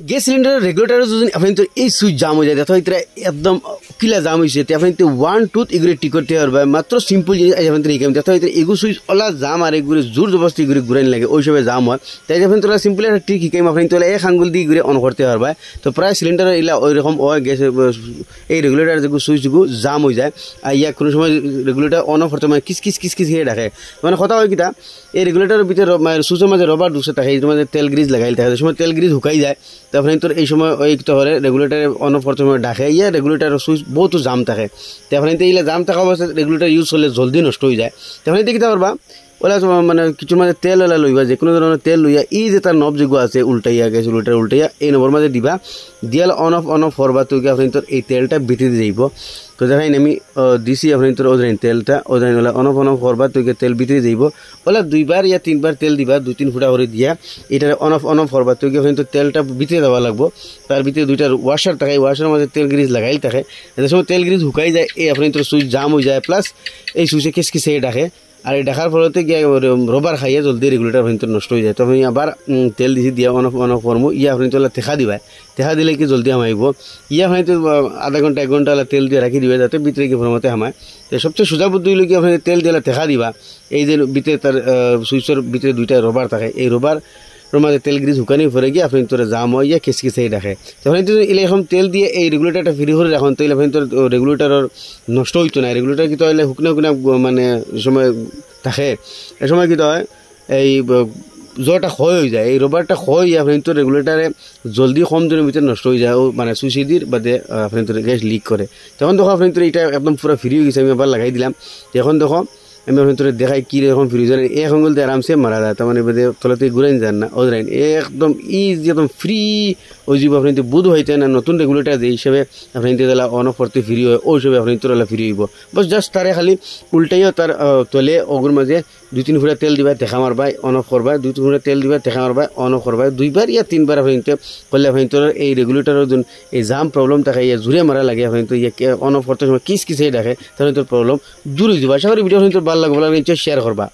Gas cylinder regulator যদি আপনি তো এই সুইচ জাম হয়ে যায় দেখা এটা একদম কিলা জাম হয়েছে আপনি তো ওয়ান টুথ এগুলো ঠিক করতে পারবে মাত্র সিম্পল জিনিস আপনি তো এই দেখা এটা এগু সুইচ ওলা জাম আর এগুলো জোর জবরদস্তি এগুলো ঘুরাইন লাগে ওই সবে জাম হয় তাই আপনি তো সিম্পল একটা ট্রিক শিখাইম আপনি তো এক আঙ্গুল দিয়ে ঘুরে অন করতে পারবে তো প্রায় সিলিন্ডার এলা ওই রকম ওই গ্যাস এই রেগুলেটর যেগুলো সুইচগুলো জাম হয়ে যায় আর ইয়া কোনো সময় রেগুলেটর অন অফ করতে মানে কিস কিস কিস কিস হয়ে রাখে মানে কথা হয় কিটা এই রেগুলেটরের ভিতরে সুইচের মাঝে রবার ঢুকছে থাকে এই মাঝে তেল গ্রিজ লাগাইল থাকে সময় তেল গ্রিজ শুকাই যায় তখন তোর এই সময় ওই হলে রেগুলেটারে অন অফ করতে সময় ডাকে ইয়া রেগুলেটার সুইচ বহুত জাম থাকে তখন এইলা জাম থাকা অবস্থা রেগুলেটার ইউজ হলে জলদি নষ্ট হয়ে যায় তখন এতে কিতা করবা ওলা মানে কিছু মানে তেল ওলা লইবা যে কোনো ধরনের তেল লইয়া এই যে তার নব যেগুলো আছে উল্টাইয়া গেছে উল্টাইয়া এই নবর মাঝে দিবা দিয়াল অন অফ করবা তো আপনি তোর এই তেলটা ভিতরে যাইব তো দেখাই আমি দিছি আপনি তোর ওদের তেলটা ওদের ওলা অন অফ করবা তো তেল ভিতরে যাইব ওলা দুইবার ইয়া তিনবার তেল দিবা 2-3 ফুটা করে দিয়া এটা অন অফ করবা তো আপনি তো তেলটা ভিতরে দেওয়া লাগবো তার ভিতরে দুইটা ওয়াশার থাকে ওয়াশারের মধ্যে তেল গ্রিজ লাগাই থাকে এত সময় তেল গ্রিজ শুকাই যায় এই আপনি তোর সুইচ জাম হয়ে যায় প্লাস এই সুইচে কিসকিসে ডাকে আর এই ডাকার ফলতে গিয়ে রবার খাইয়া জলদি রেগুলেটার আপনি নষ্ট হয়ে যায় তো আমি আবার তেল দিছি দিয়া অন অফ করবো ইয়া আপনি তো দেখা দিবা দেখা দিলে কি জলদি হামাইব ইয়া আপনি তো আধা ঘন্টা 1 ঘন্টা তেল দিয়ে রাখি দিবে যাতে ভিতরে কি ভরমতে হামায় তো সবচেয়ে সোজা বুদ্ধি হইল কি আপনি তেল দিয়ে দেখা দিবা এই যে ভিতরে তার সুইচের ভিতরে দুইটা রবার থাকে এই রবার মাঝে তেল গ্রিজ শুকানি পরে গিয়ে আপনি তোর জাম হয় ইয়া কিসকিসে ডাকে তখন তো এরকম তেল দিয়ে এই রেগুলেটারটা ফ্রি করে রাখুন তাইলে আপনি তোর রেগুলেটারের নষ্ট হইতো না রেগুলেটার কি তাহলে হুকনা হুকনা মানে সময় থাকে এ সময় কি হয় এই জ্বরটা ক্ষয় হয়ে যায় এই রবারটা ক্ষয় হয়ে আপনি তো রেগুলেটারে জলদি কম দিনের ভিতরে নষ্ট হয়ে যায় ও মানে সুইচিডির বাদে আপনি তোর গ্যাস লিক করে তখন দেখো আপনি তোর এটা একদম পুরো ফ্রি হয়ে গেছে আমি আবার লাগাই দিলাম এখন দেখো আমি আপনি তোর দেখাই কী রকম ফ্রি জানেন এক আঙুল দিয়ে আরামসে মারা যায় তার মানে বাদে তলাতে ঘুরাইন যান না ওদের একদম ইজি একদম ফ্রি ওই জীব আপনি বুধ হইতে না নতুন রেগুলেটার যে হিসেবে আপনি দিলা অন অফ করতে ফ্রি হয় ওই হিসেবে আপনি তোর ফ্রি হইব বস জাস্ট তারে খালি উল্টাইও তার তলে অগুর মাঝে 2-3 ফুটা তেল দিবা দেখা মারবাই অন অফ করবা 2-3 ফুটা তেল দিবা দেখা মারবাই অন অফ করবা 2বার ইয়া 3বার আপনি করলে আপনি তোর এই রেগুলেটারের জন্য এই জাম প্রবলেম থাকে ইয়া জুড়ে মারা লাগে আপনি তো ইয়ে অন অফ করতে সময় কিসকিসে ডাকে তাহলে তোর প্রবলেম দূর হয়ে যাবে আশা করি ভিডিও তোর ভালো লাগবে শেয়ার করবা।